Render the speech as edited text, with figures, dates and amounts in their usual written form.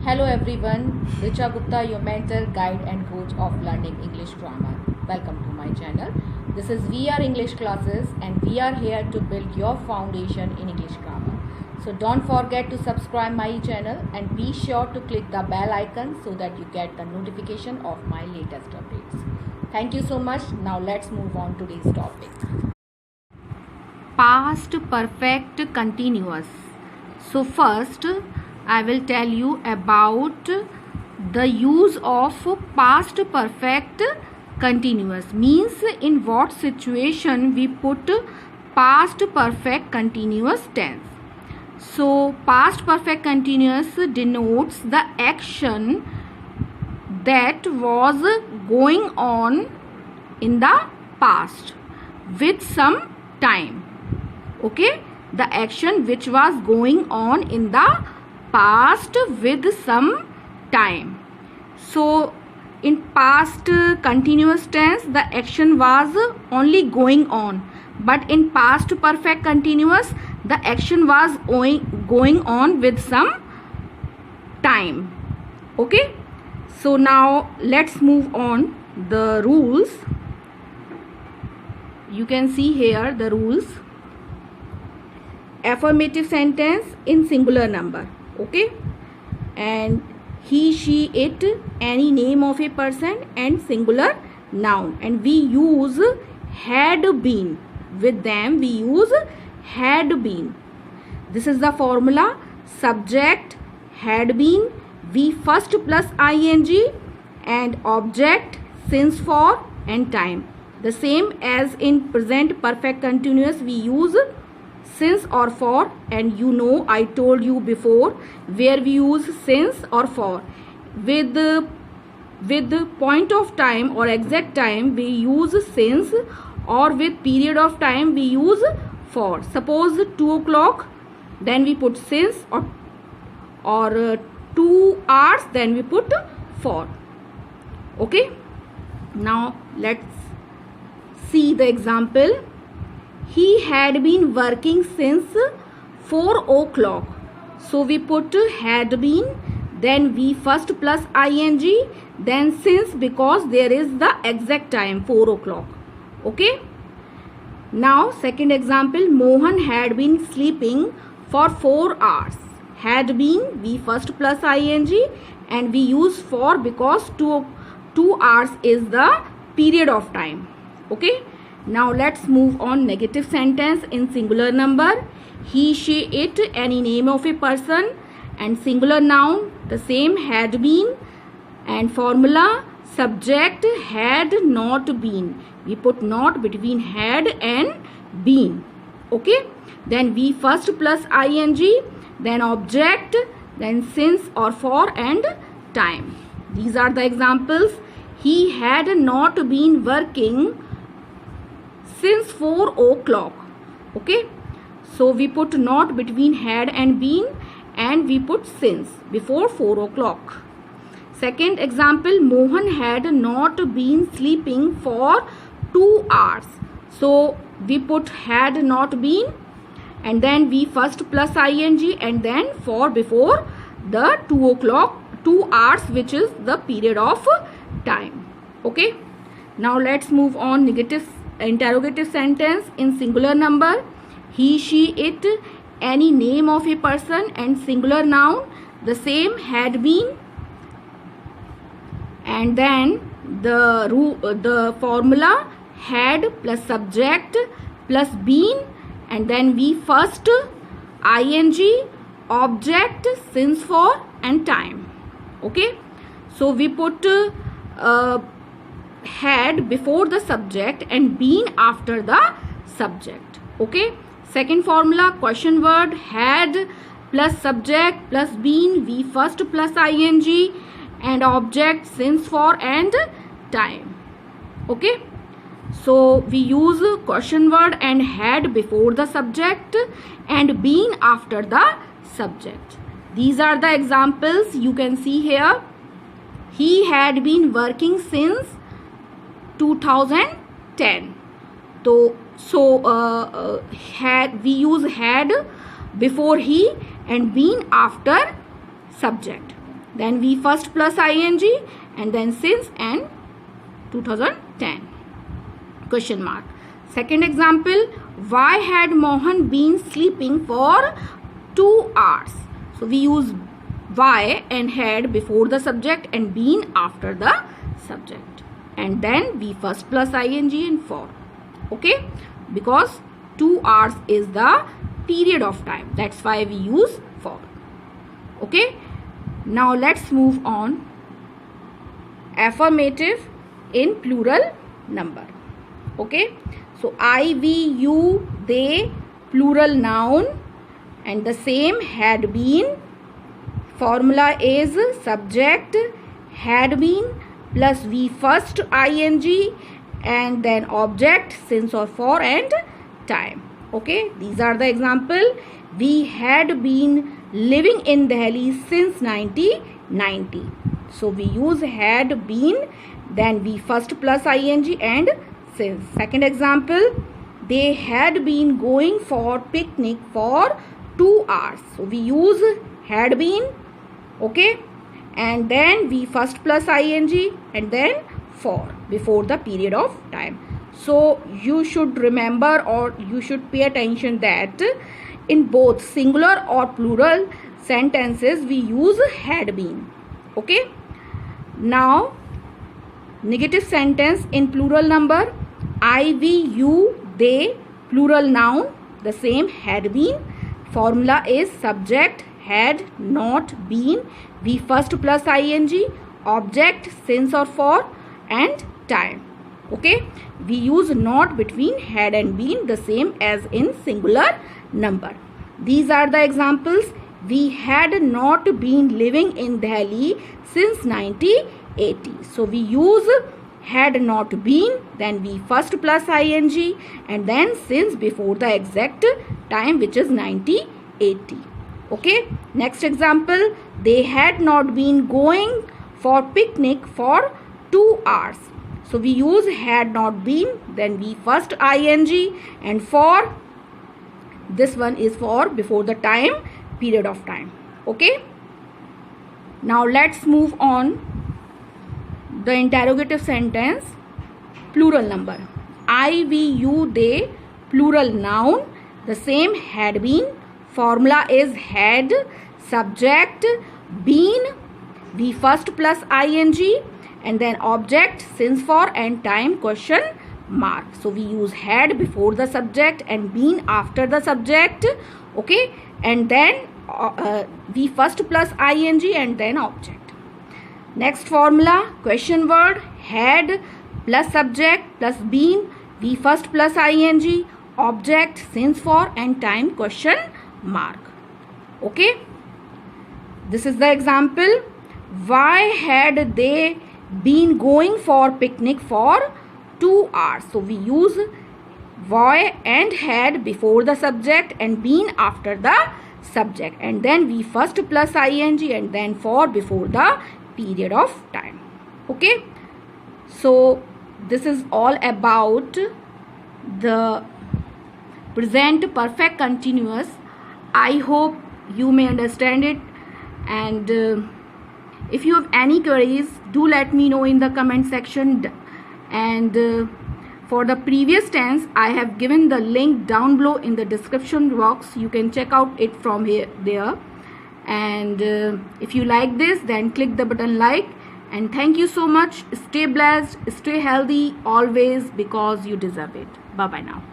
Hello everyone, Richa Gupta, your mentor, guide and coach of learning English grammar. Welcome to my channel. This is VR English classes and we are here to build your foundation in English grammar. So don't forget to subscribe my channel and be sure to click the bell icon so that you get the notification of my latest updates. Thank you so much. Now let's move on to today's topic. Past perfect continuous. So first I will tell you about the use of past perfect continuous. Means in what situation we put past perfect continuous tense. So past perfect continuous denotes the action that was going on in the past with some time. Okay, the action which was going on in the past with some time. So in past continuous tense the action was only going on, but in past perfect continuous the action was going on with some time. Okay, so now let's move on the rules. You can see here the rules. Affirmative sentence in singular number. Okay, and he, she, it, any name of a person and singular noun, and we use had been. With them we use had been. This is the formula. Subject had been, we first plus ing, and object since, for and time. The same as in present perfect continuous, we use since or for, and you know I told you before where we use since or for. With the point of time or exact time we use since, or with period of time we use for. Suppose 2 o'clock, then we put since, or 2 hours, then we put for. Okay, now let's see the example. He had been working since 4 o'clock. So we put had been, then we first plus ing, then since, because there is the exact time 4 o'clock. Okay. Now second example, Mohan had been sleeping for 4 hours. Had been, we first plus ing, and we use for because 2 hours is the period of time. Okay. Now let's move on negative sentence in singular number. He, she, it, any name of a person and singular noun. The same had been, and formula subject had not been. We put not between had and been. Okay. Then we first plus ing, then object, then since or for and time. These are the examples. He had not been working since 4 o'clock. Okay, so we put not between had and been, and we put since before 4 o'clock. Second example, Mohan had not been sleeping for 2 hours. So we put had not been, and then we first plus ing, and then for before the 2 o'clock, 2 hours, which is the period of time. Okay, now let's move on negative interrogative sentence in singular number. He, she, it, any name of a person and singular noun. The same had been, and then the formula had plus subject plus been, and then we first ing, object, since, for and time. Okay, so we put had before the subject and been after the subject. Okay, second formula, question word had plus subject plus been, we first plus ing, and object, since, for and time. Okay, so we use question word and had before the subject and been after the subject. These are the examples you can see here. He had been working since 2010. So had, we use had before he and been after subject. then we first plus ing, and then since and 2010 question mark. Second example, why had Mohan been sleeping for 2 hours? So we use why and had before the subject and been after the subject, and then we first plus ing and for. Okay, because 2 hours is the period of time, that's why we use for. Okay, now let's move on. Affirmative in plural number. Okay, so I, we, you, they, plural noun, and the same had been. Formula is subject had been plus we first ing and then object since or for and time. Okay, these are the example. We had been living in Delhi since 1990. So we use had been, then we first plus ing and since. Second example, they had been going for picnic for 2 hours. So we use had been, okay, and then we first plus ing and then for before the period of time. So you should remember, or you should pay attention that in both singular or plural sentences we use had been. Okay, now negative sentence in plural number. I, we, you, they, plural noun, the same had been. Formula is subject had not been, we first plus ing, object since or for and time. Okay, we use not between had and been, the same as in singular number. These are the examples. We had not been living in Delhi since 1980. So we use had not been, then we first plus ing and then since before the exact time, which is 1980. Okay, next example, they had not been going for picnic for 2 hours. So we use had not been, then we first ing and for, this one is for before the time, period of time. Okay, now let's move on. The interrogative sentence, plural number. I, we, you, they, plural noun, the same had been. Formula is had, subject been, we first plus ing and then object since for and time question mark. So we use had before the subject and been after the subject. Okay, and then we first plus ing and then object. Next formula, question word, had plus subject plus been, we first plus ing, object since for and time question mark. Okay, this is the example. Why had they been going for picnic for 2 hours? So we use why and had before the subject and been after the subject, and then we first plus ing and then for before the period of time. Okay, so this is all about the present perfect continuous. I hope you may understand it, and if you have any queries, do let me know in the comment section. And for the previous tense, I have given the link down below in the description box. You can check out it from there. And if you like this, then click the button like. And thank you so much. Stay blessed, stay healthy always, because you deserve it. Bye bye now.